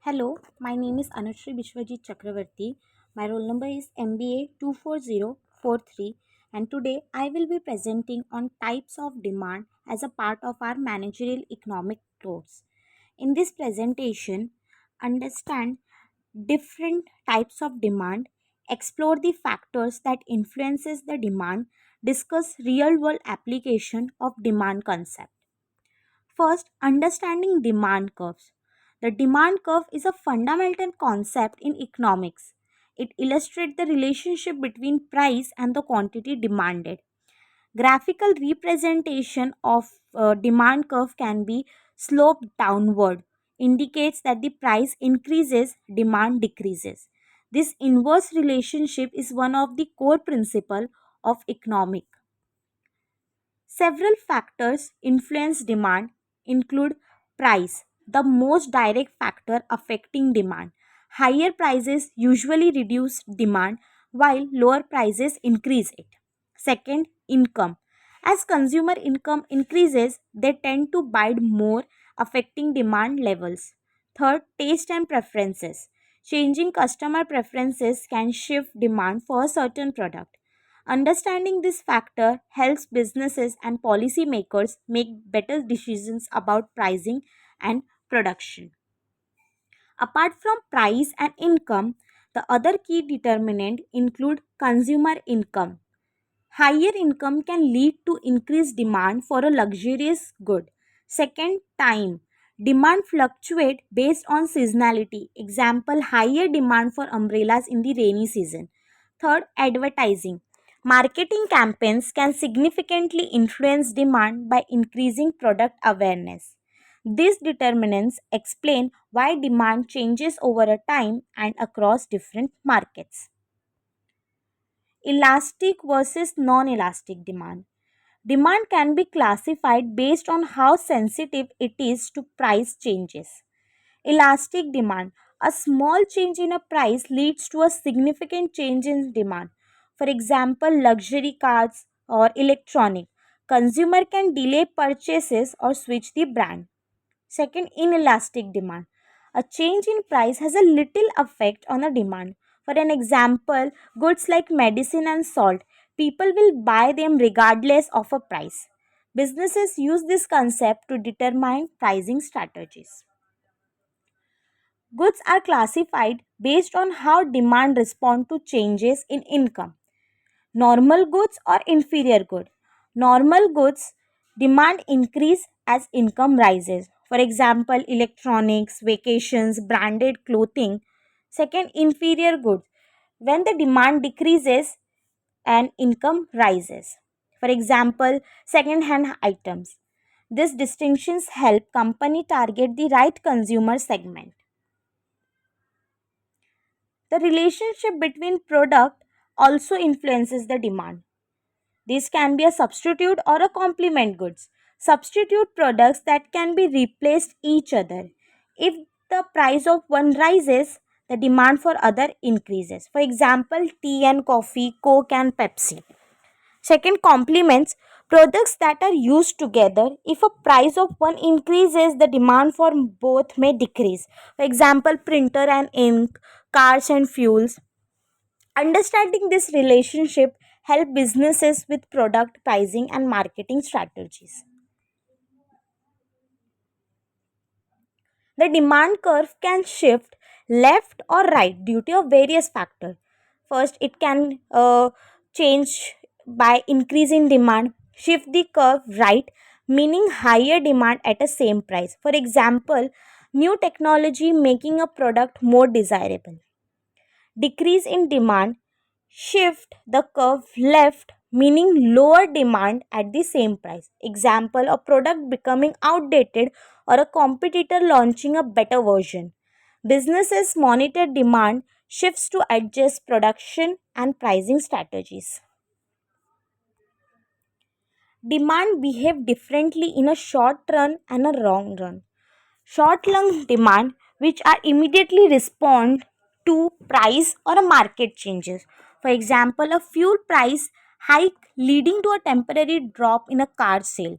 Hello, my name is Anushree Bishwajit Chakravarti. My roll number is MBA 24043 and today I will be presenting on types of demand as a part of our managerial economic course. In this presentation, understand different types of demand, explore the factors that influences the demand, discuss real world application of demand concept. First, understanding demand curves. The demand curve is a fundamental concept in economics. It illustrates the relationship between price and the quantity demanded. Graphical representation of demand curve can be sloped downward, indicates that the price increases, demand decreases. This inverse relationship is one of the core principles of economic. Several factors influence demand include price, the most direct factor affecting demand. Higher prices usually reduce demand while lower prices increase it. Second, income. As consumer income increases, they tend to buy more, affecting demand levels. Third, taste and preferences. Changing customer preferences can shift demand for a certain product. Understanding this factor helps businesses and policymakers make better decisions about pricing and production. Apart from price and income, the other key determinant include consumer income. Higher income can lead to increased demand for a luxurious good. Second, time. Demand fluctuate based on seasonality. Example, higher demand for umbrellas in the rainy season. Third, advertising. Marketing campaigns can significantly influence demand by increasing product awareness. These determinants explain why demand changes over a time and across different markets. Elastic versus non elastic demand. Demand can be classified based on how sensitive it is to price changes. Elastic demand. A small change in a price leads to a significant change in demand. For example, luxury cars or electronic. Consumer can delay purchases or switch the brand. Second, inelastic demand. A change in price has a little effect on the demand. For an example, goods like medicine and salt, people will buy them regardless of a price. Businesses use this concept to determine pricing strategies. Goods are classified based on how demand responds to changes in income. Normal goods or inferior good. Normal goods demand increase as income rises. For example, electronics, vacations, branded clothing. Second, inferior goods. When the demand decreases and income rises. For example, second hand items. These distinctions help company target the right consumer segment. The relationship between product also influences the demand. This can be a substitute or a complement goods. Substitute products that can be replaced each other. If the price of one rises, the demand for other increases. For example, tea and coffee, Coke and Pepsi. Second, complements products that are used together. If a price of one increases, the demand for both may decrease. For example, printer and ink, cars and fuels. Understanding this relationship help businesses with product pricing and marketing strategies. The demand curve can shift left or right due to various factors. First, it can change by increasing demand, shift the curve right, meaning higher demand at a same price. For example, new technology making a product more desirable. Decrease in demand, shift the curve left, meaning lower demand at the same price. Example, a product becoming outdated or a competitor launching a better version. Businesses monitor demand shifts to adjust production and pricing strategies. Demand behave differently in a short run and a long run. Short term demand, which are immediately respond to price or a market changes. For example, a fuel price hike leading to a temporary drop in a car sale.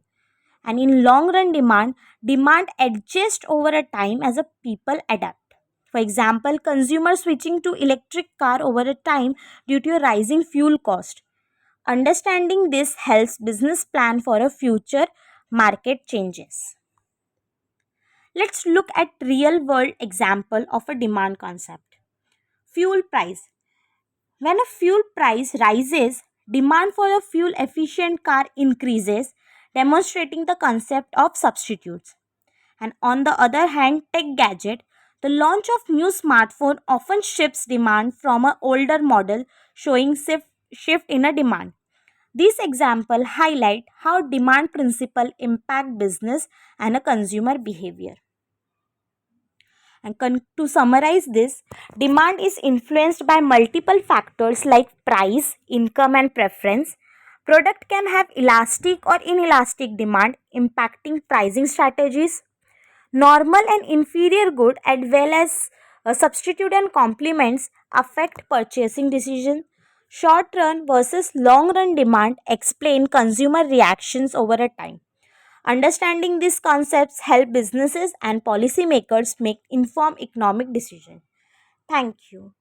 And in long run demand, demand adjusts over a time as a people adapt. For example, consumers switching to electric car over a time due to a rising fuel cost. Understanding this helps business plan for a future market changes. Let's look at real world example of a demand concept. Fuel price. When a fuel price rises, demand for a fuel efficient car increases, demonstrating the concept of substitutes. And on the other hand, tech gadget, the launch of new smartphone often shifts demand from an older model, showing shift in a demand. These examples highlight how demand principle impact business and a consumer behavior. And to summarize this, demand is influenced by multiple factors like price, income, and preference. Product can have elastic or inelastic demand, impacting pricing strategies. Normal and inferior good, as well as substitute and complements, affect purchasing decision. Short run versus long run demand explain consumer reactions over a time. Understanding these concepts help businesses and policymakers make informed economic decisions. Thank you.